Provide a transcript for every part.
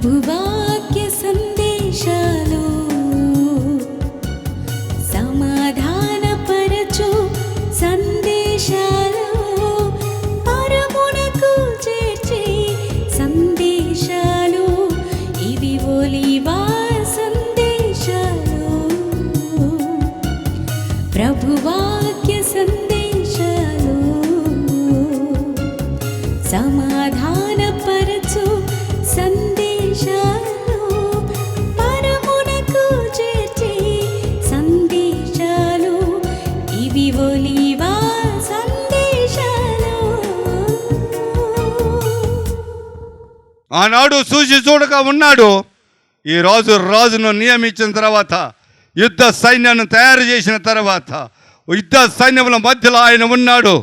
ప్రభువాక్య సందేశాలు సమాధానపరచు సందేశాలు పరమునకు చేర్చే సందేశాలు ఇవి ఒలీవా సందేశాలు. ప్రభువాక్య సందేశాలు సమాధానపరచు సందేశాలు పరమునకు చేర్చే సందేశాలు ఇవి ఒలీవా సందేశాలు. ఆనాడు చూసి చూడక ఉన్నాడు. ఈ రోజు రాజును నియమించిన తర్వాత, యుద్ధ సైన్యాన్ని తయారు చేసిన తర్వాత, యుద్ధ సైన్యముల మధ్యలో ఆయన ఉన్నాడు.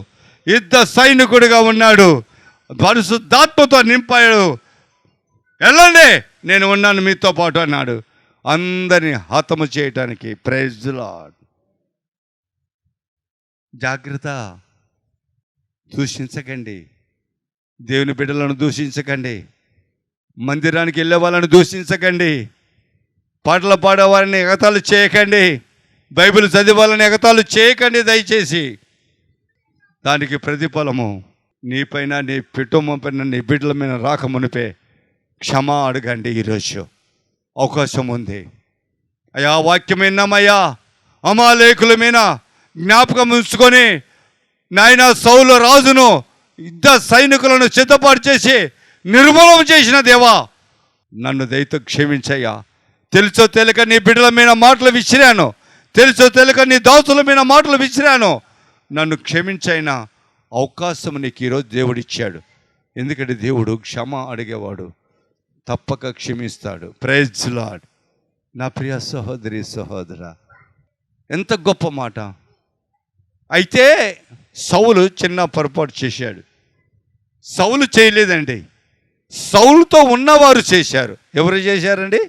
యుద్ధ సైనికుడిగా ఉన్నాడు. పరిశుద్ధాత్మతో నింపాడు. వెళ్ళండి, నేను ఉన్నాను మీతో పాటు అన్నాడు. అందరినీ హతము చేయటానికి. Praise the lord. జాగ్రత్త, దూషించకండి. దేవుని బిడ్డలను దూషించకండి. మందిరానికి వెళ్ళే వాళ్ళని దూషించకండి. పాటలు పాడేవారిని ఎగతాళి చేయకండి. బైబిల్ చదివే వాళ్ళని ఎగతాళి చేయకండి దయచేసి. దానికి ప్రతిఫలము నీపైన, నీ కుటుంబం పైన, నీ బిడ్డల మీద రాకమునిపే క్షమా అడగండి. ఈరోజు అవకాశం ఉంది. అయ్యా, వాక్యం విన్నామయ్యా, అమాలేకుల మీద జ్ఞాపకం ఉంచుకొని నాయన సౌలు రాజును యుద్ధ సైనికులను సిద్ధపాటు చేసి నిర్మూలన చేసిన దేవా, నన్ను దయతో క్షమించయ్యా. తెలుసో తెలియక నీ బిడ్డల మీద మాటలు విసిరాను, తెలుసో తెలియక నీ దాసుల మీద మాటలు విసిరాను, నన్ను క్షమించైనా అవకాశం నీకు ఈరోజు దేవుడిచ్చాడు. ఎందుకంటే దేవుడు క్షమ అడిగేవాడు, తప్పక క్షమిస్తాడు. Praise the lord. నా ప్రియ సహోదరి సహోదరా, ఎంత గొప్ప మాట. అయితే సౌలు చిన్న పొరపాటు చేశాడు. సౌలు చేయలేదండి, సౌలుతో ఉన్నవారు చేశారు. ఎవరు చేశారండి?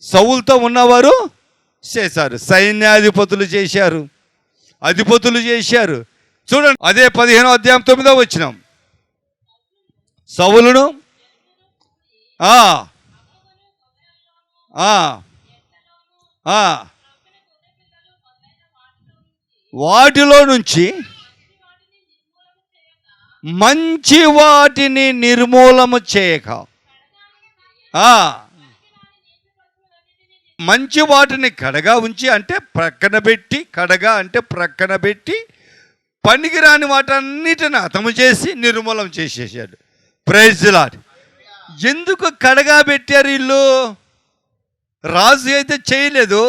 సౌలుతో ఉన్నవారు చేశారు. సైన్యాధిపతులు చేశారు, అధిపతులు చేశారు. చూడండి, అదే 15వ అధ్యాయం 9వ వచనం. సౌలును వాటిలో నుంచి మంచి వాటిని నిర్మూలము చేయక, మంచి వాటిని కడగా ఉంచి, అంటే ప్రక్కన పెట్టి, కడగా అంటే ప్రక్కన పెట్టి, పనికిరాని వాటన్నిటిని హతము చేసి నిర్మూలం చేసేసాడు. Praise the lord. ఎందుకు కడగా పెట్టారు వీళ్ళు? రాజు అయితే చేయలేదు,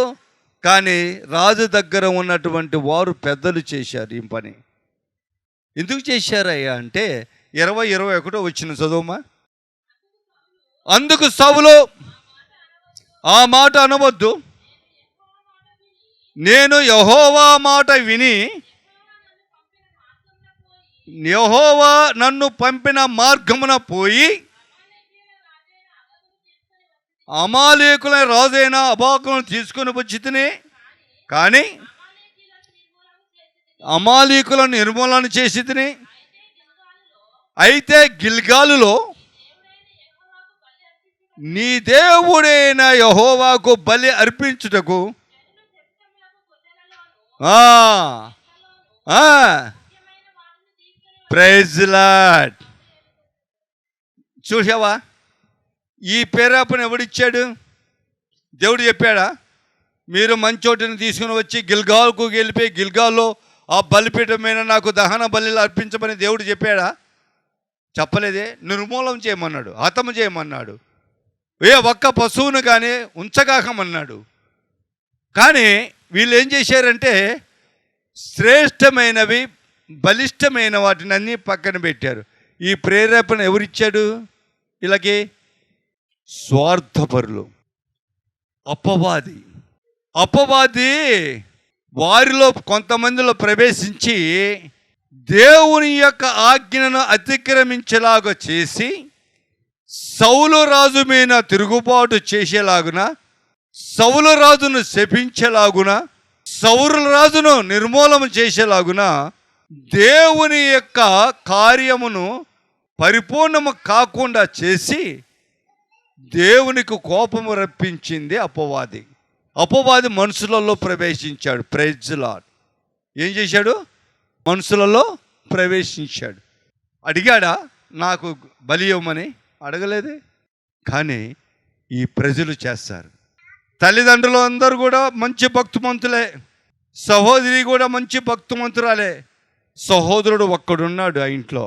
కానీ రాజు దగ్గర ఉన్నటువంటి వారు పెద్దలు చేశారు ఈ పని. ఎందుకు చేశారయ్యా అంటే 20-21 వచ్చిన చదువుమా. అందుకు సౌలు, ఆ మాట అనవద్దు, నేను యెహోవా మాట విని యెహోవా నన్ను పంపిన మార్గమున పోయి అమాలేకుల రాజైన అబాకులను తీసుకుని వచ్చి తిని, కానీ అమాలేకులను నిర్మూలన చేసి తిని. అయితే గిల్గాలులో నీ దేవుడైన యెహోవాకు బలి అర్పించుటకు ప్రైజ్ ది లార్డ్. చూసావా, ఈ పేరాపని ఎవడిచ్చాడు? దేవుడు చెప్పాడా? మీరు మంచోటిని తీసుకుని వచ్చి గిల్గాల్కు వెళ్ళిపోయి గిల్గాల్లో ఆ బలిపీఠం మీద నాకు దహన బలిలు అర్పించమని దేవుడు చెప్పాడా? చెప్పలేదే. నిర్మూలం చేయమన్నాడు, హతము చేయమన్నాడు, ఒక్క పశువును కానీ ఉంచగాకమన్నాడు. కానీ వీళ్ళు ఏం చేశారంటే శ్రేష్టమైనవి, బలిష్టమైన వాటిని అన్నీ పక్కన పెట్టారు. ఈ ప్రేరేపణ ఎవరిచ్చాడు వీళ్ళకి? స్వార్థపరులు, అపవాది వారిలో కొంతమందిలో ప్రవేశించి దేవుని యొక్క ఆజ్ఞను అతిక్రమించేలాగా చేసి సౌలు రాజు మీద తిరుగుబాటు చేసేలాగున, సౌలు రాజును శపించేలాగున, సౌలు రాజును నిర్మూలన చేసేలాగున దేవుని యొక్క కార్యమును పరిపూర్ణము కాకుండా చేసి దేవునికి కోపము రప్పించింది అపవాది. అపవాది మనుషులలో ప్రవేశించాడు. Praise lord. ఏం చేశాడు? మనుషులలో ప్రవేశించాడు. అడిగాడా నాకు బలి ఇవ్వమని? అడగలేదే. కానీ ఈ ప్రజలు చేస్తారు. తల్లిదండ్రులు అందరూ కూడా మంచి భక్తిమంతులే, సహోదరి కూడా మంచి భక్తిమంతురాలే. సహోదరుడు ఒక్కడున్నాడు ఆ ఇంట్లో,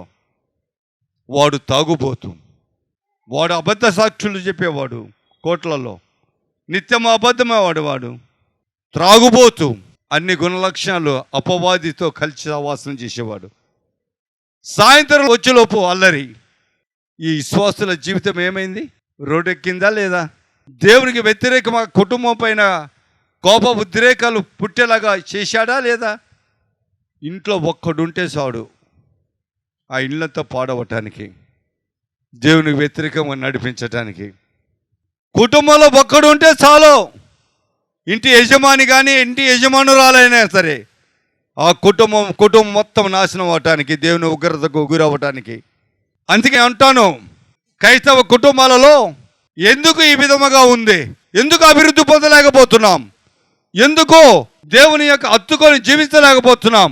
వాడు తాగుబోతు, వాడు అబద్ధ సాక్షులు చెప్పేవాడు, కోట్లలో నిత్యం అబద్ధమే వాడు త్రాగుబోతు, అన్ని గుణలక్షణాలు, అపవాదితో కలిసి సహవాసం చేసేవాడు. సాయంత్రం వచ్చేలోపు అల్లరి. ఈ విశ్వాసుల జీవితం ఏమైంది? రోడ్డెక్కిందా లేదా? దేవునికి వ్యతిరేకమా కుటుంబం పైన కోప ఉద్రేకాలు పుట్టేలాగా చేశాడా లేదా? ఇంట్లో ఒక్కడుంటే చాడు ఆ ఇళ్ళంతా పాడవటానికి, దేవునికి వ్యతిరేకంగా నడిపించటానికి. కుటుంబంలో ఒక్కడు ఉంటే చాలు, ఇంటి యజమాని కానీ ఇంటి యజమానురాలైనా సరే, ఆ కుటుంబం మొత్తం నాశనం అవటానికి, దేవుని ఉగ్రతకు గురవటానికి. అందుకే అంటాను, క్రైస్తవ కుటుంబాలలో ఎందుకు ఈ విధముగా ఉంది? ఎందుకు అభివృద్ధి పొందలేకపోతున్నాం? ఎందుకు దేవుని యొక్క హత్తుకొని జీవించలేకపోతున్నాం?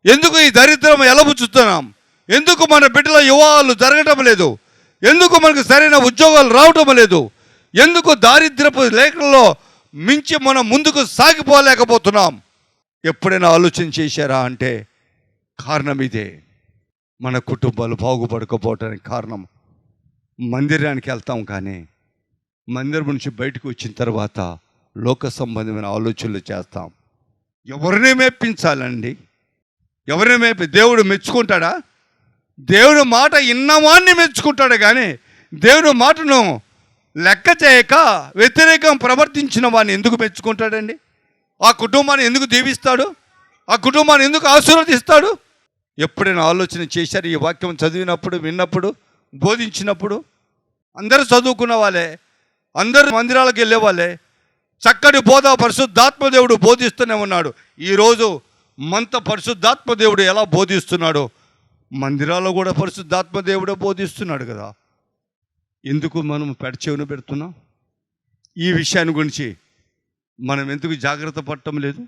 ఎందుకు ఈ దరిద్రం ఎలబుచ్చుతున్నాం? ఎందుకు మన బిడ్డల వివాహాలు జరగటం లేదు? ఎందుకు మనకు సరైన ఉద్యోగాలు రావటం లేదు? ఎందుకు దారిద్ర్యపు లేఖల్లో మించి మనం ముందుకు సాగిపోలేకపోతున్నాం? ఎప్పుడైనా ఆలోచన చేశారా అంటే కారణం ఇదే. మన కుటుంబాలు బాగుపడకపోవటానికి కారణం. మందిరానికి వెళ్తాం, కానీ మందిరం నుంచి బయటకు వచ్చిన తర్వాత లోక సంబంధమైన ఆలోచనలు చేస్తాం. ఎవరిని మెప్పించాలండి? ఎవరిని దేవుడు మెచ్చుకుంటాడా? దేవుని మాట ఇన్నవాన్ని మెచ్చుకుంటాడు, కానీ దేవుని మాటను లెక్క చేయక వ్యతిరేకం ప్రవర్తించిన వాడిని ఎందుకు మెచ్చుకుంటాడండి? ఆ కుటుంబాన్ని ఎందుకు దీవిస్తాడు? ఆ కుటుంబాన్ని ఎందుకు ఆశీర్వదిస్తాడు? ఎప్పుడైనా ఆలోచన చేశారు? ఈ వాక్యం చదివినప్పుడు, విన్నప్పుడు, బోధించినప్పుడు అందరూ చదువుకున్న వాళ్ళే, అందరూ మందిరాలకు వెళ్ళే వాళ్ళే, చక్కటి బోధ పరిశుద్ధాత్మదేవుడు బోధిస్తూనే ఉన్నాడు. ఈరోజు మంత పరిశుద్ధాత్మదేవుడు ఎలా బోధిస్తున్నాడో మందిరాల్లో కూడా పరిశుద్ధాత్మదేవుడే బోధిస్తున్నాడు కదా. ఎందుకు మనం పెడచెవిన పెడుతున్నాం? ఈ విషయాన్ని గురించి మనం ఎందుకు జాగ్రత్త పడటం లేదు?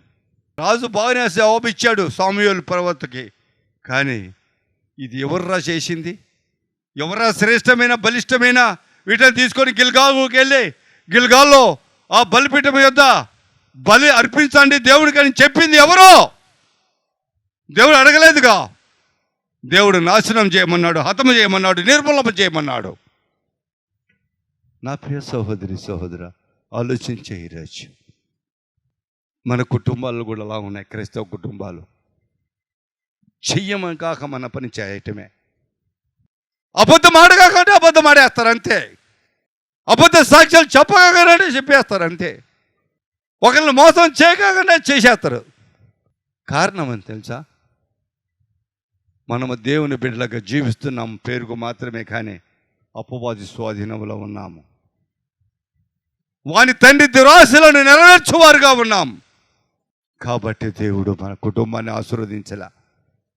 రాజు బాగానే జవాబిచ్చాడు సాముయేలు ప్రవక్తకి, కానీ ఇది ఎవర్రా చేసింది? ఎవరా శ్రేష్టమైన బలిష్టమైన వీటిని తీసుకొని గిల్గాలుకి వెళ్ళి, గిల్గాల్లో ఆ బలిపీఠం యొద్ద బలి అర్పించండి దేవుడికి అని చెప్పింది ఎవరో? దేవుడు అడగలేదుగా. దేవుడు నాశనం చేయమన్నాడు, హతము చేయమన్నాడు, నిర్మూలన చేయమన్నాడు. నా ప్రియ సహోదరి సహోదర, ఆలోచించే ఈరోజు మన కుటుంబాలు కూడా అలా ఉన్నాయి. క్రైస్తవ కుటుంబాలు చెయ్యమని కాక మన పని చేయటమే. అబద్ధం ఆడగాకంటే అబద్ధం ఆడేస్తారు అంతే. అబద్ధ సాక్ష్యాలు చెప్పగానే చెప్పేస్తారు అంతే. ఒకరిని మోసం చేయగానే చేసేస్తారు. కారణం అని తెలుసా? మనము దేవుని బిడ్డలుగా జీవిస్తున్నాం పేరుకు మాత్రమే, కానీ అపవాది స్వాధీనంలో ఉన్నాము. వాని తండ్రి దురాశలను నెరవేర్చువారుగా ఉన్నాం. కాబట్టి దేవుడు మన కుటుంబాన్ని ఆశీర్వదించలే.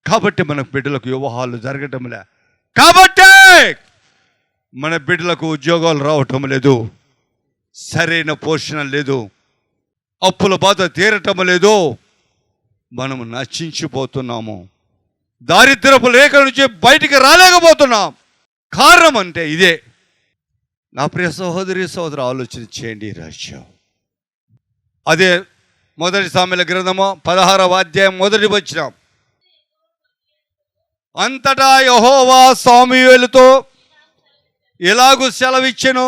కాబట్టి మన బిడ్డలకు వివాహాలు జరగటంలే. కాబట్టి మన బిడ్డలకు ఉద్యోగాలు రావటం లేదు, సరైన పోషణ లేదు, అప్పుల బాధ తీరటం లేదు. మనము నశించిపోతున్నాము. దారిద్రపు రేఖ నుంచి బయటికి రాలేకపోతున్నాం. కారణం అంటే ఇదే. నా ప్రియ సహోదరి సహోదరు, ఆలోచన చేయండి. రాజ్యం అదే మొదటి సామెల గ్రంథము 16వ అధ్యాయం 1వ వచనం. అంతటా యెహోవా సాముయేలుతో ఇలాగు సెలవిచ్చెను,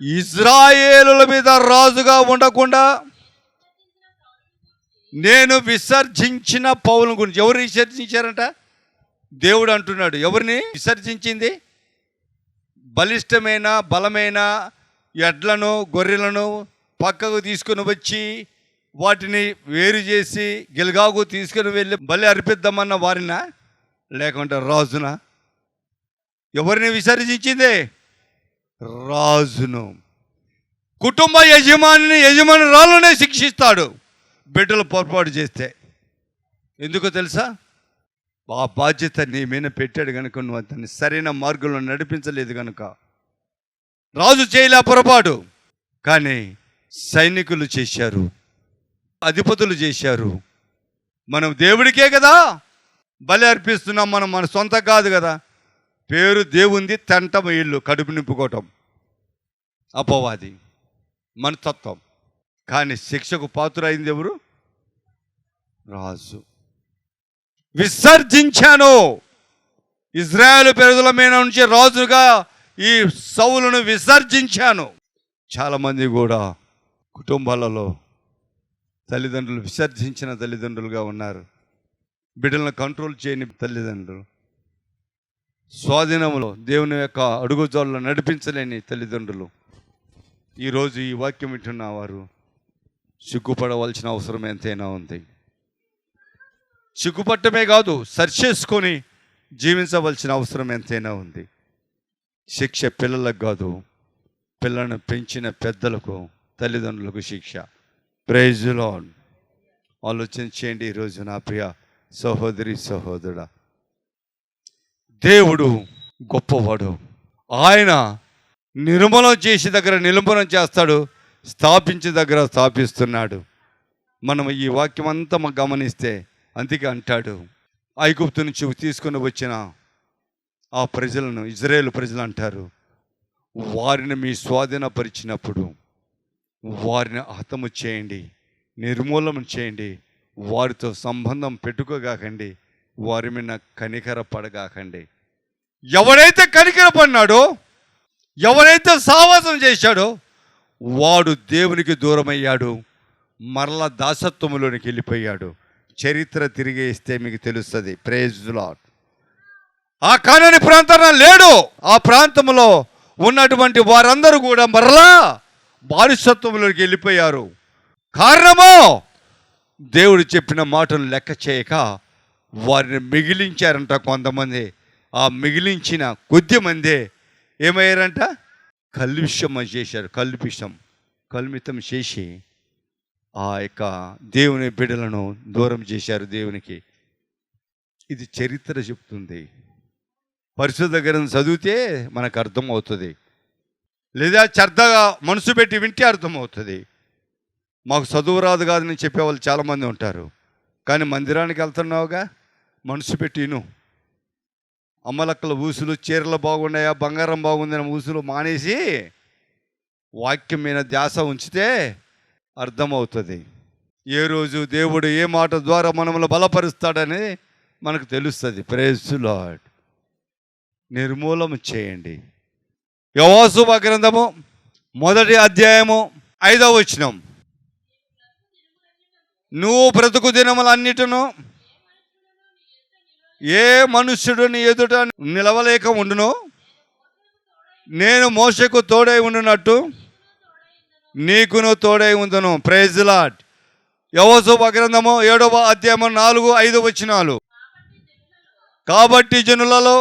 ఇజ్రాయేలుల మీద రాజుగా ఉండకుండా నేను విసర్జించిన పౌలుని గురించి. ఎవరు విసర్జించారంట? దేవుడు అంటున్నాడు. ఎవరిని విసర్జించింది? బలిష్టమైన బలమైన ఎడ్లను గొర్రెలను పక్కకు తీసుకుని వచ్చి వాటిని వేరు చేసి గిల్గాకు తీసుకుని వెళ్ళి బలి అర్పిద్దామన్న వారినా, లేకుంటే రాజునా? ఎవరిని విసర్జించింది? రాజును. కుటుంబ యజమానురాలునే శిక్షిస్తాడు బిడ్డలు పొరపాటు చేస్తే. ఎందుకో తెలుసా? ఆ బాధ్యత నీ మీద పెట్టాడు కనుక నువ్వు అతన్ని సరైన మార్గంలో నడిపించలేదు కనుక రాజు చేయలే పొరపాటు, కానీ సైనికులు చేశారు, అధిపతులు చేశారు. మనం దేవుడికే కదా బలి అర్పిస్తున్నాం, మనం మన సొంత కాదు కదా. పేరు దేవుంది, తంటం ఇల్లు, కడుపు నింపుకోవటం అపవాది మనస్తత్వం. కానీ శిక్షకు పాత్రుడైంది ఎవరు? రాజు. విసర్జించాను, ఇజ్రాయేలు ప్రజల మీద నుంచి రాజుగా ఈ సౌలును విసర్జించాను. చాలామంది కూడా కుటుంబాలలో తల్లిదండ్రులు విసర్జించిన తల్లిదండ్రులుగా ఉన్నారు. బిడ్డలను కంట్రోల్ చేయని తల్లిదండ్రులు, స్వాధీనంలో దేవుని యొక్క అడుగుజాడలో నడిపించలేని తల్లిదండ్రులు. ఈరోజు ఈ వాక్యం వింటున్న వారు సిగ్గుపడవలసిన అవసరం ఎంతైనా ఉంది. సిగ్గుపట్టమే కాదు, సరి చేసుకొని జీవించవలసిన అవసరం ఎంతైనా ఉంది. శిక్ష పిల్లలకు కాదు, పిల్లలను పెంచిన పెద్దలకు, తల్లిదండ్రులకు శిక్ష. Praise the lord. ఆలోచన చేయండి ఈరోజు నా ప్రియ సహోదరి సహోదరుడా. దేవుడు గొప్పవాడు. ఆయన నిర్మూలన చేసే దగ్గర నిర్మూలన చేస్తాడు, స్థాపించే దగ్గర స్థాపిస్తున్నాడు. మనం ఈ వాక్యం అంతా గమనిస్తే అందుకే అంటాడు, ఐగుప్తు నుంచి తీసుకొని వచ్చిన ఆ ప్రజలను ఇజ్రాయేలు ప్రజలు అంటారు, వారిని మీ స్వాధీనపరిచినప్పుడు వారిని హతము చేయండి, నిర్మూలన చేయండి, వారితో సంబంధం పెట్టుకోగాకండి, వారి మీద కనికర పడగాకండి. ఎవరైతే కనికర పడినాడో, ఎవరైతే సావాసం చేశాడో వాడు దేవునికి దూరమయ్యాడు, మరలా దాసత్వంలోనికి వెళ్ళిపోయాడు. చరిత్ర తిరిగేస్తే మీకు తెలుస్తుంది. Praise the lord. ఆ కానాని ప్రాంతంలో లేడు. ఆ ప్రాంతంలో ఉన్నటువంటి వారందరూ కూడా మరలా బానిసత్వంలోకి వెళ్ళిపోయారు. కారణమో దేవుడు చెప్పిన మాటను లెక్క చేయక వారిని మిగిలించారంట కొంతమంది. ఆ మిగిలించిన కొద్ది మంది ఏమయ్యారంట? కల్విషం చేశారు. కల్మితం చేసి ఆ యొక్క దేవుని బిడ్డలను దూరం చేశారు దేవునికి. ఇది చరిత్ర చెప్తుంది. పరిశుద్ధ గ్రంథం చదివితే మనకు అర్థమవుతుంది, లేదా శ్రద్ధగా మనసు పెట్టి వింటే అర్థమవుతుంది. మాకు చదువు రాదు కాదని చెప్పేవాళ్ళు చాలామంది ఉంటారు. కానీ మందిరానికి వెళ్తున్నావుగా, మనసు పెట్టి విను. అమ్మలక్కల ఊసులు, చీరలు బాగున్నాయా, బంగారం బాగుందని ఊసులు మానేసి వాక్యం మీద ధ్యాస ఉంచితే అర్థమవుతుంది. ఏ రోజు దేవుడు ఏ మాట ద్వారా మనల్ని బలపరుస్తాడని మనకు తెలుస్తుంది. Praise the lord. నిర్మూలన చేయండి. యోవాబు గ్రంథము 1వ అధ్యాయము 5వ వచనం. నువ్వు బ్రతుకు దినములన్నిటిను ఏ మనుష్యుడు నీ ఎదుట నిలవలేక ఉండును, నేను మోషకు తోడై ఉండునట్టు నీకును తోడై ఉందును. Praise the lord. యోవాబు గ్రంథము 7వ అధ్యాయము 4, 5 వచనాలు. కాబట్టి జనులలో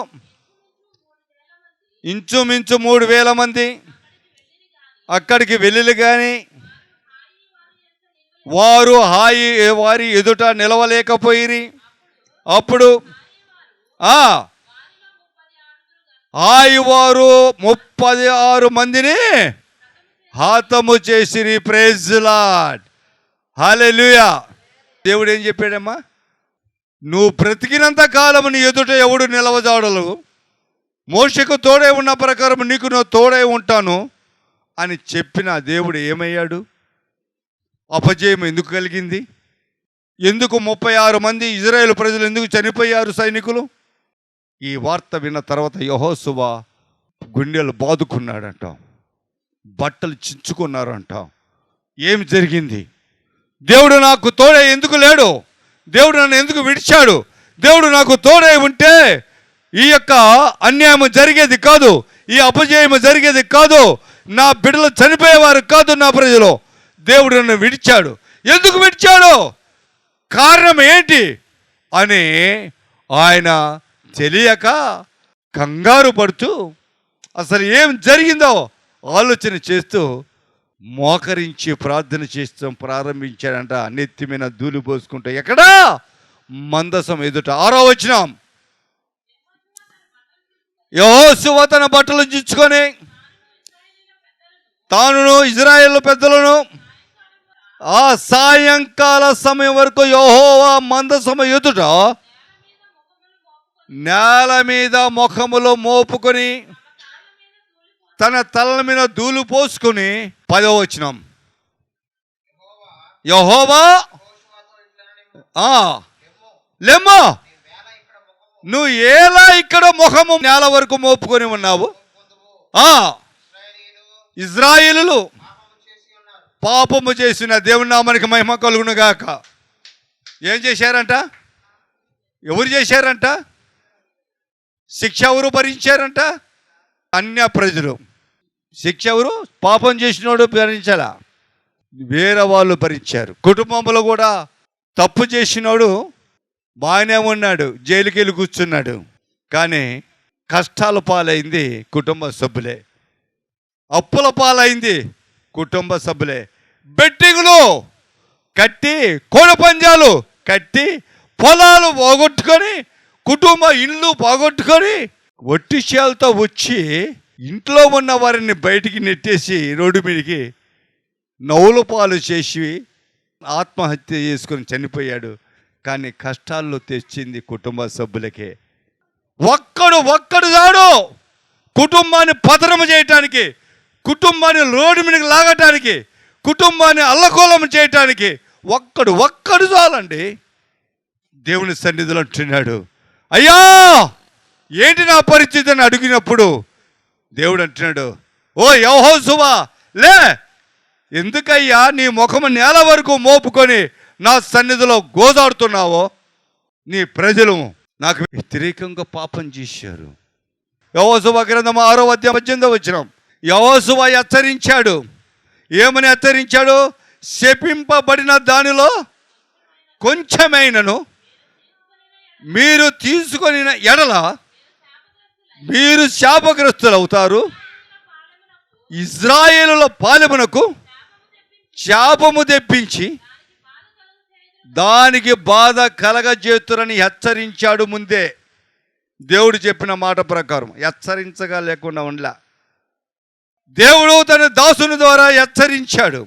ఇంచుమించు 3,000 మంది అక్కడికి వెళ్ళి కానీ వారి ఎదుట నిలవలేకపోయిరి. అప్పుడు వారు 36 మందిని హతము చేసిరి. Praise the Lord. హల్లెలూయా. దేవుడు ఏం చెప్పాడమ్మా? నువ్వు బ్రతికినంత కాలం నీ ఎదుట ఎవడు నిలవజాడలు, మోషకు తోడై ఉన్న ప్రకారం నీకు నువ్వు తోడై ఉంటాను అని చెప్పిన దేవుడు ఏమయ్యాడు? అపజయం ఎందుకు కలిగింది? ఎందుకు 36 మంది ఇజ్రాయేలు ప్రజలు ఎందుకు చనిపోయారు సైనికులు? ఈ వార్త విన్న తర్వాత యెహోషువ గుండెలు బాదుకున్నాడంట, బట్టలు చించుకున్నారంట. ఏం జరిగింది? దేవుడు నాకు తోడై ఎందుకు లేడు? దేవుడు నన్ను ఎందుకు విడిచాడు? దేవుడు నాకు తోడై ఉంటే ఈ యొక్క అన్యాయం జరిగేది కాదు, ఈ అపజయం జరిగేది కాదు, నా బిడ్డలు చనిపోయేవారు కాదు నా ప్రజలు. దేవుడు నన్ను విడిచాడు. ఎందుకు విడిచాడు? కారణం ఏంటి అని ఆయన తెలియక కంగారు పడుతూ అసలు ఏం జరిగిందో ఆలోచన చేస్తూ మోకరించి ప్రార్థన చేస్తూ ప్రారంభించాడంట. నెత్తి మీద ధూళి పోసుకుంటూ, ఎక్కడా మందసం ఎదుట. 6వ వచనం, యెహోషువ తన బట్టలు చించుకొని తానును ఇశ్రాయేలు పెద్దలను ఆ సాయంకాల సమయం వరకు యెహోవా మందసము ఎదుట నేల మీద ముఖములో మోపుకొని తన తలల మీద ధూళి పోసుకొని. 10వ వచనం, యెహోవా లెమ్మో, నువ్వు ఎలా ఇక్కడ ముఖము నేల వరకు మోపుకొని ఉన్నావు? ఇశ్రాయేలులు పాపము చేసిన, దేవుని నామానికి మహిమ కలుగును గాక. ఏం చేశారంట? ఎవరు చేశారంట? శిక్ష ఎవరు భరించారంట? అన్య ప్రజలు. శిక్ష ఎవరు? పాపం చేసినోడు భరించాల, వేరే వాళ్ళు భరించారు. కుటుంబంలో కూడా తప్పు చేసినోడు బాగానే ఉన్నాడు, జైలుకి వెళ్ళి కూర్చున్నాడు. కానీ కష్టాల పాలైంది కుటుంబ సభ్యులే, అప్పుల పాలైంది కుటుంబ సభ్యులే, బెట్టింగులు కట్టి, కోడి పంజాలు కట్టి, పొలాలు పోగొట్టుకొని, కుటుంబ ఇళ్ళు పోగొట్టుకొని, ఒట్టి చేలతో వచ్చి ఇంట్లో ఉన్న వారిని బయటికి నెట్టేసి రోడ్డు మీదకి నవ్వుల పాలు చేసి ఆత్మహత్య చేసుకొని చనిపోయాడు. కానీ కష్టాల్లో తెచ్చింది కుటుంబ సభ్యులకే. ఒక్కడు చాడు కుటుంబాన్ని పతనం చేయటానికి, కుటుంబాన్ని రోడ్డు మీదకి లాగటానికి, కుటుంబాన్ని అల్లకోలం చేయటానికి ఒక్కడు చాలండి. దేవుని సన్నిధిలో అంటున్నాడు, అయ్యా ఏంటి నా పరిస్థితి అని అడిగినప్పుడు దేవుడు అంటున్నాడు, ఓ యెహోషువ లే, ఎందుకయ్యా నీ ముఖము నేల వరకు మోపుకొని నా సన్నిధిలో గోజాడుతున్నావో? నీ ప్రజలు నాకు వ్యతిరేకంగా పాపం చేశారు. యెహోషువ గ్రంథం 6వ అధ్యాయం 18వ వచనం, యెహోషువ హెచ్చరించాడు. ఏమని హెచ్చరించాడు? శపింపబడిన దానిలో కొంచెమైనను మీరు తీసుకొని ఎడల మీరు శాపగ్రస్తులు అవుతారు. ఇశ్రాయేలుల పాలెమునకు శాపము తెప్పించి దానికి బాధ కలగజేతురని హెచ్చరించాడు ముందే. దేవుడు చెప్పిన మాట ప్రకారం హెచ్చరించగా లేకుండా ఉండలే. దేవుడు తన దాసుని ద్వారా హెచ్చరించాడు.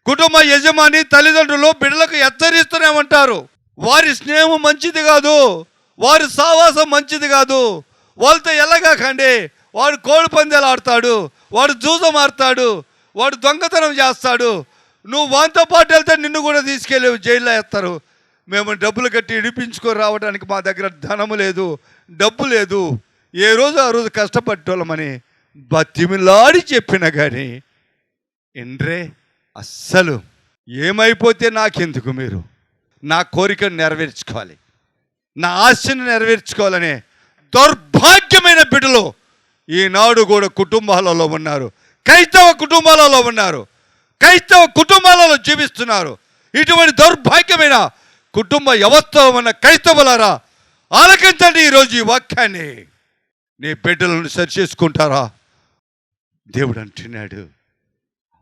కుటుంబ యజమాని తల్లిదండ్రులు బిడ్డలకు హెచ్చరిస్తూనే ఉంటారు. వారి స్నేహం మంచిది కాదు, వారి సావాసం మంచిది కాదు, వాళ్ళతో ఎల్లగాకండి. వాడు కోడి పందాలు ఆడతాడు, వాడు జూజం ఆడతాడు, వాడు దొంగతనం చేస్తాడు. నువ్వు వాంతో పాటు వెళ్తే నిన్ను కూడా తీసుకెళ్ళి జైల్లో వేస్తారు. మేము డబ్బులు కట్టి ఇడిపించుకొని రావడానికి మా దగ్గర ధనము లేదు, డబ్బు లేదు, ఏ రోజు ఆ రోజు కష్టపట్టోళ్ళమని బతిమిలాడి చెప్పిన కానీ ఎండ్రే అస్సలు ఏమైపోతే నాకెందుకు, మీరు నా కోరికను నెరవేర్చుకోవాలి, నా ఆశను నెరవేర్చుకోవాలనే దౌర్భాగ్యమైన బిడ్డలు ఈనాడు కూడా కుటుంబాలలో ఉన్నారు. క్రైస్తవ కుటుంబాలలో ఉన్నారు, క్రైస్తవ కుటుంబాలలో జీవిస్తున్నారు. ఇటువంటి దౌర్భాగ్యమైన కుటుంబ వ్యవస్థలో ఉన్న క్రైస్తవులారా, ఆలకించండి ఈరోజు ఈ వాక్యాన్ని. నీ బిడ్డలను సరి చేసుకుంటారా? దేవుడు అంటున్నాడు,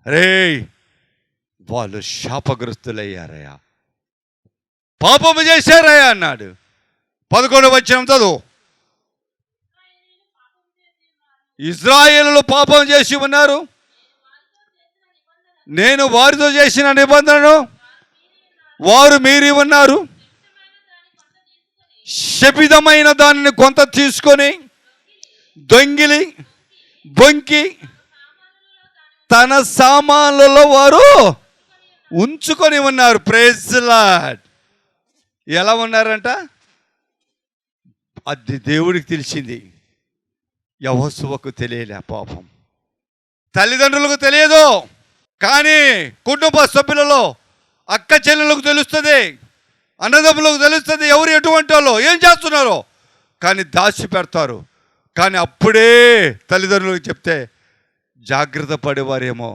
రే వాళ్ళు శాపగ్రస్తులయ్యారయ్యా, పాపము చేశారయ్యా అన్నాడు. 11వ వచనం చదువు. ఇశ్రాయేలులు పాపం చేసి ఉన్నారు, నేను వారితో చేసిన నిబంధనను వారు మీరి ఉన్నారు. శపితమైన దానిని కొంత తీసుకొని దొంగిలి బొంకి తన సామాన్లలో వారు ఉంచుకొని ఉన్నారు. Praise the lord. ఎలా ఉన్నారంట? అది దేవుడికి తెలిసింది, యెహోషువకు తెలియలే. పాపం తల్లిదండ్రులకు తెలియదు, కానీ కుటుంబ సభ్యులలో అక్క చెల్లెలకు తెలుస్తుంది, అన్నదమ్ములకు తెలుస్తుంది ఎవరు ఎటువంటి వాళ్ళు ఏం చేస్తున్నారో. కానీ దాచి పెడతారు. కానీ అప్పుడే తల్లిదండ్రులకు చెప్తే జాగ్రత్త పడేవారేమో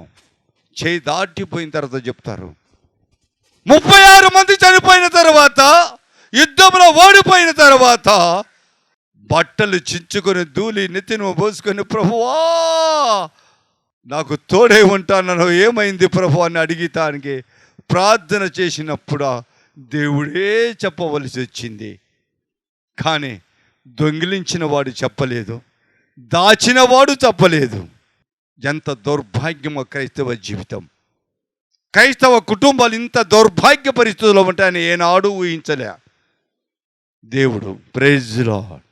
చేయి దాటిపోయిన తర్వాత చెప్తారు. 36 మంది చనిపోయిన తర్వాత, యుద్ధంలో ఓడిపోయిన తర్వాత బట్టలు చించుకొని ధూళి నెత్తిన పోసుకొని, ప్రభువా నాకు తోడే ఉంటాను, ఏమైంది ప్రభు అని అడిగితానికి ప్రార్థన చేసినప్పుడు దేవుడే చెప్పవలసి వచ్చింది. కానీ దొంగిలించిన వాడు చెప్పలేదు, దాచిన వాడు చెప్పలేదు. ఎంత దౌర్భాగ్యమో క్రైస్తవ జీవితం. క్రైస్తవ కుటుంబాలు ఇంత దౌర్భాగ్య పరిస్థితుల్లో ఉంటాయని ఏనాడు ఊహించలే దేవుడు. Praise lord.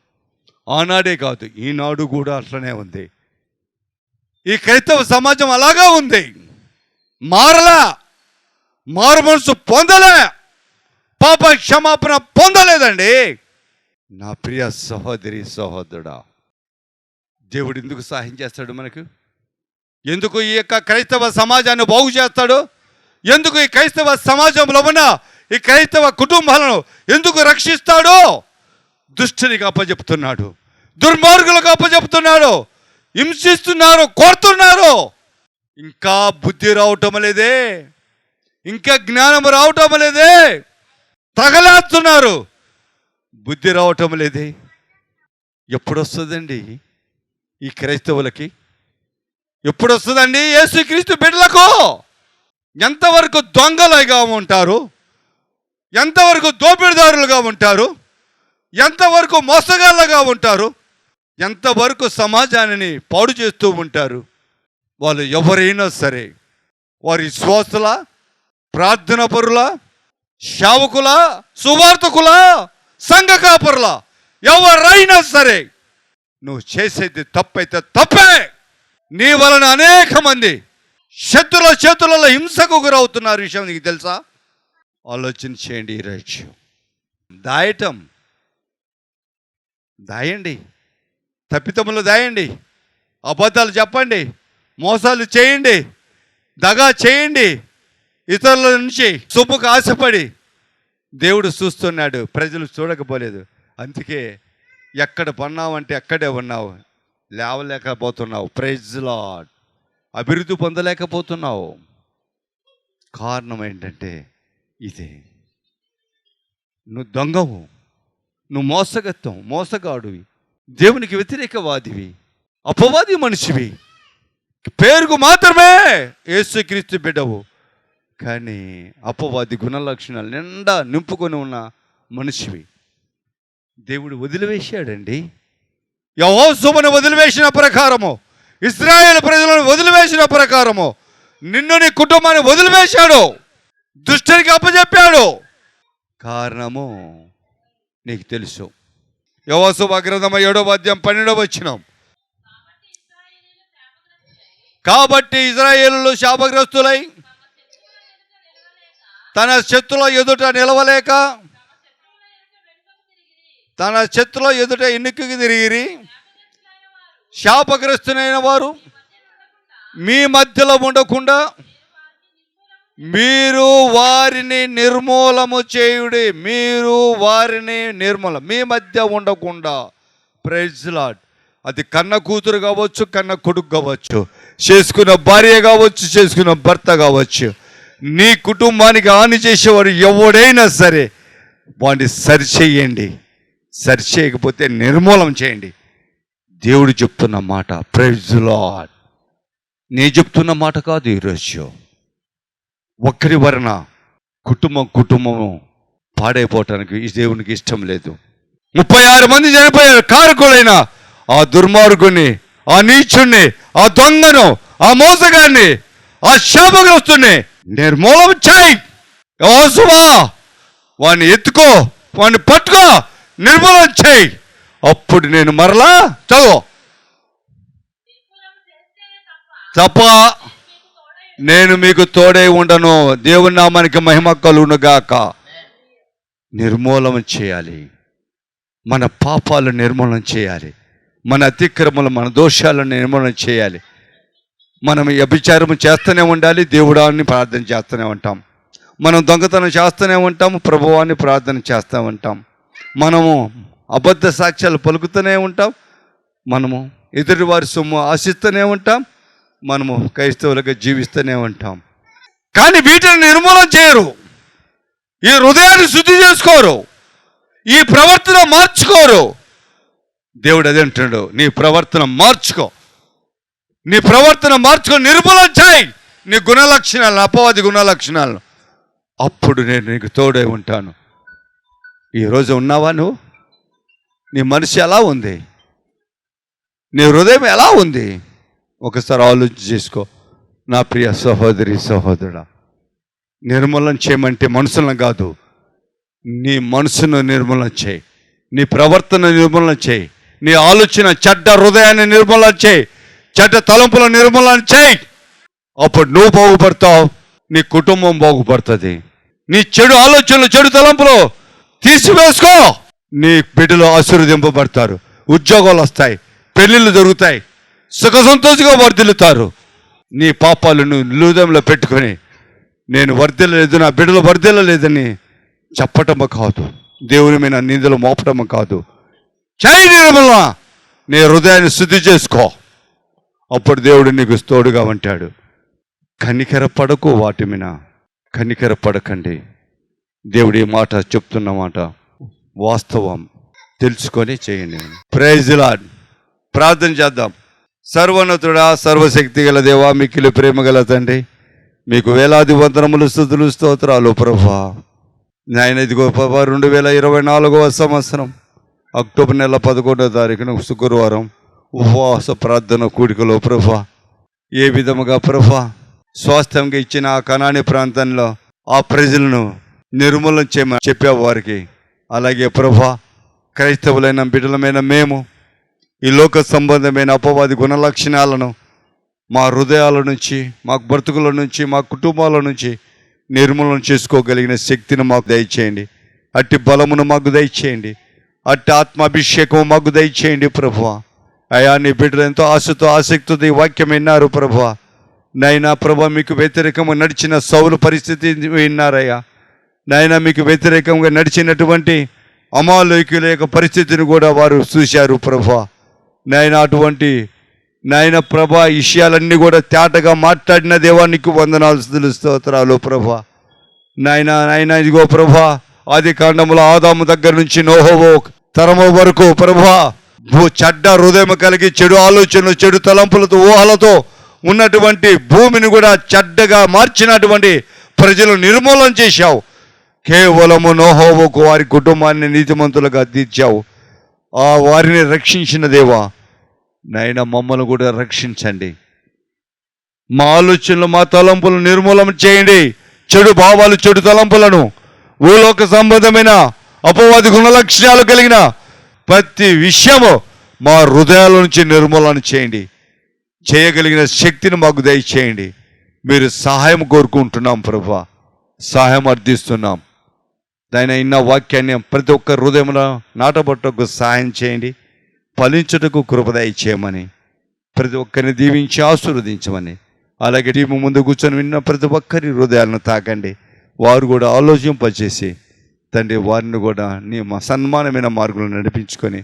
ఆనాడే కాదు, ఈనాడు కూడా అట్లనే ఉంది. ఈ క్రైస్తవ సమాజం అలాగా ఉంది. మారలా, మారు మనసు పొందలే, పాప క్షమాపణ పొందలేదండి. నా ప్రియ సహోదరి సహోదరుడా, దేవుడు ఎందుకు సహాయం చేస్తాడు మనకు? ఎందుకు ఈ యొక్క క్రైస్తవ సమాజాన్ని బాగు చేస్తాడు? ఎందుకు ఈ క్రైస్తవ సమాజంలో ఉన్న ఈ క్రైస్తవ కుటుంబాలను ఎందుకు రక్షిస్తాడు? దుష్టునికి అప్పచెప్తున్నాడు, దుర్మార్గులకు అప్పచెప్తున్నాడు, హింసిస్తున్నారు, కొడుతున్నారు. ఇంకా బుద్ధి రావటం లేదే, ఇంకా జ్ఞానం రావటం లేదే, తగలేస్తున్నారు, బుద్ధి రావటం లేదే. ఎప్పుడు వస్తుందండి ఈ క్రైస్తవులకి? ఎప్పుడు వస్తుందండి యేసుక్రీస్తు బిడ్డలకు? ఎంతవరకు దొంగలుగా ఉంటారు, ఎంతవరకు దోపిడిదారులుగా ఉంటారు, ఎంతవరకు మోసగాళ్ళగా ఉంటారు, ఎంతవరకు సమాజాన్ని పాడు చేస్తూ ఉంటారు. వాళ్ళు ఎవరైనా సరే, వారి విశ్వాసుల, ప్రార్థన పరుల, సేవకుల, సువార్తకుల, సంఘ కాపరుల, ఎవరైనా సరే, నువ్వు చేసేది తప్పైతే తప్పే. నీ వలన అనేక మంది శత్రుల చేతులలో హింసకు గురవుతున్నారు. విషయం నీకు తెలుసా? ఆలోచన చేయండి. ఈరోజు దాయండి, తప్పితములు దాయండి, అబద్ధాలు చెప్పండి, మోసాలు చేయండి, దగా చేయండి, ఇతరుల నుంచి సొమ్ముకు ఆశపడి. దేవుడు చూస్తున్నాడు, ప్రజలు చూడకపోలేదు. అందుకే ఎక్కడ పన్నావంటే అక్కడే ఉన్నావు, లేవలేకపోతున్నావు. Praise lord. అభివృద్ధి పొందలేకపోతున్నావు. కారణం ఏంటంటే ఇదే. నువ్వు దొంగవు, నువ్వు మోసగాడువి, దేవునికి వ్యతిరేకవాదివి, అపవాది మనిషివి. పేరుకు మాత్రమే యేసుక్రీస్తు బిడ్డవు, కానీ అపవాది గుణలక్షణాలు నిండా నింపుకొని ఉన్న మనిషివి. దేవుడు వదిలివేశాడండి. యెహోషువను వదిలివేసిన ప్రకారము, ఇశ్రాయేలు ప్రజలను వదిలివేసిన ప్రకారము నిన్ను, నీ కుటుంబాన్ని వదిలివేశాడు, దుష్టునికి అప్పచెప్పాడు. కారణము నీకు తెలుసు. యెహోషువ గ్రంథం 7వ అధ్యాయం 12వ వచనం. కాబట్టి ఇశ్రాయేలులు శాపగ్రస్తులై తన శత్రుల ఎదుట నిలవలేక, తన శత్రుల ఎదుట ఎన్నికకి తిరిగిరి. శాపగ్రస్తులైన వారు మీ మధ్యలో ఉండకుండా మీరు వారిని నిర్మూలము చేయుడి. మీరు వారిని మీ మధ్య ఉండకుండా. Praise lord. అది కన్న కూతురు కావచ్చు, కన్న కొడుకు కావచ్చు, చేసుకున్న భార్య కావచ్చు, చేసుకున్న భర్త కావచ్చు. నీ కుటుంబానికి హాని చేసేవాడు ఎవడైనా సరే వాడిని సరిచేయండి. సరిచేయకపోతే నిర్మూలం చేయండి. దేవుడు చెప్తున్న మాట. Praise lord. నేను చెప్తున్న మాట కాదు. ఈరోజు ఒక్కరి వలన కుటుంబము పాడైపోవటానికి ఈ దేవునికి ఇష్టం లేదు. 36 మంది చనిపోయారు. కారకులైన ఆ దుర్మార్గుని, ఆ నీచుణ్ణి, ఆ దొంగను, ఆ మోసగాన్ని, ఆ శాపగ్రస్తుని నిర్మూలం చేయి. యెహోషువా వాడిని ఎత్తుకో, వాడిని పట్టుకో, నిర్మూలం చేయి. అప్పుడు నేను మరలా చదువు తప్ప నేను మీకు తోడై ఉండను. దేవుని నామానికి మహిమ కలుగునుగాక. నిర్మూలన చేయాలి. మన పాపాలు నిర్మూలన చేయాలి. మన అతిక్రమలు, మన దోషాలను నిర్మూలన చేయాలి. మనం వ్యభిచారం చేస్తూనే ఉండాలి, దేవుడాన్ని ప్రార్థన చేస్తూనే ఉంటాం. మనం దొంగతనం చేస్తూనే ఉంటాం, ప్రభువాన్ని ప్రార్థన చేస్తూ ఉంటాం. మనము అబద్ధ సాక్ష్యాలు పలుకుతూనే ఉంటాం. మనము ఎదుటివారి సొమ్ము ఆశిస్తూనే ఉంటాం. మనము క్రైస్తవులుగా జీవిస్తూనే ఉంటాం. కానీ వీటిని నిర్మూలన చేయరు. ఈ హృదయాన్ని శుద్ధి చేసుకోరు, ఈ ప్రవర్తన మార్చుకోరు. దేవుడు అదే అంటున్నాడు, నీ ప్రవర్తన మార్చుకో, నీ ప్రవర్తన మార్చుకో, నిర్మూలన చేయి నీ గుణలక్షణాలను, అపవాది గుణలక్షణాలను. అప్పుడు నేను నీకు తోడై ఉంటాను. ఈరోజు ఉన్నావా నువ్వు? నీ మనసు ఎలా ఉంది? నీ హృదయం ఎలా ఉంది? ఒకసారి ఆలోచన చేసుకో. నా ప్రియ సహోదరి సహోదరుడా, నిర్మూలన చేయమంటే మనసులను కాదు, నీ మనసును నిర్మూలన చేయి, నీ ప్రవర్తన నిర్మూలన చేయి, నీ ఆలోచన చెడ్డ హృదయాన్ని నిర్మూలన చేయి, చెడ్డ తలంపుల నిర్మూలన చేయి. అప్పుడు నువ్వు బాగుపడతావు, నీ కుటుంబం బాగుపడుతుంది. నీ చెడు ఆలోచనలు, చెడు తలంపులు తీసివేసుకో. నీ బిడ్డలు ఆశీర్వదింపబడతారు, ఉద్యోగాలు వస్తాయి, పెళ్ళిళ్ళు జరుగుతాయి, సుఖ సంతోషంగా వర్ధిల్లుతారు. నీ పాపాలను హృదయంలో పెట్టుకొని నేను వర్ధిల్లలేదు, నా బిడ్డలు వర్ధిల్లలేదని చెప్పటము కాదు, దేవుని మీద నిందలు మోపటము కాదు. చేయి నిర్మల, నీ హృదయాన్ని శుద్ధి చేసుకో. అప్పుడు దేవుడు నీకు తోడుగా ఉంటాడు. కనికర పడకు, వాటి మీద కనికర పడకండి. దేవుడి మాట చెప్తున్న మాట వాస్తవం తెలుసుకొని చేయండి. Praise the lord. ప్రార్థన చేద్దాం. సర్వోన్నతుడా, సర్వశక్తి గల దేవా, మిక్కిలి ప్రేమ గల తండ్రి, మీకు వేలాది వందనములు, స్తుతులు, స్తోత్రాలు ప్రభువా. నాయన ఇదిగో ప్రభా, 2024 సంవత్సరం అక్టోబర్ నెల 11వ తారీఖున శుక్రవారం ఉపవాస ప్రార్థన కూడికలో ప్రభా, ఏ విధముగా ప్రభా స్వాస్థ్యంగా ఇచ్చిన ఆ కనాని ప్రాంతంలో ఆ ప్రజలను నిర్మూలన చేయమని చెప్పావు వారికి. అలాగే ప్రభా, క్రైస్తవులైన బిడ్డలమైన మేము ఈ లోక సంబంధమైన అపవాది గుణలక్షణాలను మా హృదయాల నుంచి, మా బ్రతుకుల నుంచి, మా కుటుంబాల నుంచి నిర్మూలన చేసుకోగలిగిన శక్తిని మాకు దయచేయండి. అట్టి బలమును మాకు దయచేయండి. అట్టి ఆత్మాభిషేకం మాకు దయచేయండి ప్రభువా. అయా, నీ బిడ్డలు ఎంతో ఆశతో ఆసక్తితో ఈ వాక్యం విన్నారు ప్రభువా. నైనా ప్రభా, మీకు వ్యతిరేకంగా నడిచిన సౌలు పరిస్థితి విన్నారయ్యా. నాయన, మీకు వ్యతిరేకంగా నడిచినటువంటి అమాలేకీయుల యొక్క పరిస్థితిని కూడా వారు చూశారు ప్రభువా. నాయన, అటువంటి నాయన ప్రభా విషయాలన్నీ కూడా తేటగా మాట్లాడిన దేవానికి వందనాలు, స్తోత్రాలు ప్రభా. నాయన ఇదిగో ప్రభా, ఆది కాండముల ఆదాము దగ్గర నుంచి నోహోవో తరము వరకు ప్రభా, చెడ్డ హృదయం కలిగి చెడు ఆలోచనలు, చెడు తలంపులతో, ఊహలతో ఉన్నటువంటి భూమిని కూడా చెడ్డగా మార్చినటువంటి ప్రజలు నిర్మూలన చేశావు. కేవలము నోహోవుకు వారి కుటుంబాన్ని నీతిమంతులుగా తీర్చావు. ఆ వారిని రక్షించిన దేవా, నాయన మమ్మల్ని కూడా రక్షించండి. మా ఆలోచనలు, మా తలంపులను నిర్మూలన చేయండి. చెడు భావాలు, చెడు తలంపులను, భూలోక సంబంధమైన అపవాది గుణలక్షణాలు కలిగిన ప్రతి విషయము మా హృదయాల నుంచి నిర్మూలన చేయండి. చేయగలిగిన శక్తిని మాకు దయచేయండి. మీరు సహాయం కోరుకుంటున్నాం ప్రభువా, సహాయం అర్థిస్తున్నాం. దాని ఇన్న వాక్యాన్ని ప్రతి ఒక్క హృదయంలో నాటబట్టకు సహాయం చేయండి. ఫలించుటకు కృప దయచేయమని, ప్రతి ఒక్కరిని దీవించి ఆశీర్వదించమని, అలాగే టీము ముందు కూర్చొని విన్న ప్రతి ఒక్కరి హృదయాలను తాకండి. వారు కూడా ఆలోచింపచేసి తండ్రి, వారిని కూడా నీ సన్మానమైన మార్గంలో నడిపించుకొని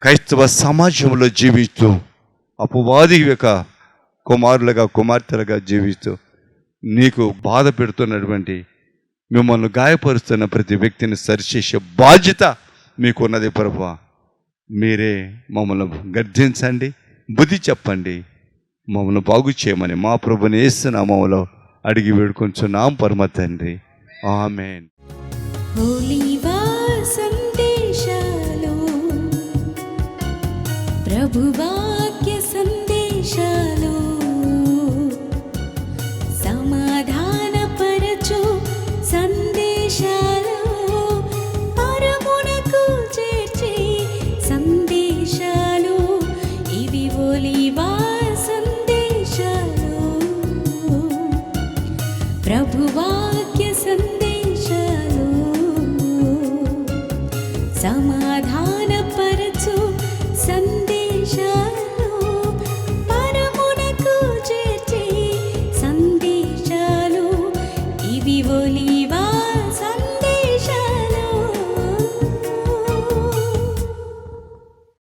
క్రైస్తవ సమాజంలో జీవిస్తూ అపవాది యొక్క కుమారులుగా, కుమార్తెలుగా జీవిస్తూ నీకు బాధ పెడుతున్నటువంటి, మిమ్మల్ని గాయపరుస్తున్న ప్రతి వ్యక్తిని సరిచేసే బాధ్యత మీకున్నది ప్రభువా. మీరే మమ్మల్ని గర్జించండి, బుద్ధి చెప్పండి, మమ్మల్ని బాగు చేయమని మా ప్రభుని యేసు నామములో అడిగి వేడుకొంచున్నాం పరమ తండ్రి. ఆమేన్. ఒలీవ సందేశాలు, ప్రభువాక్య సందేశాలు.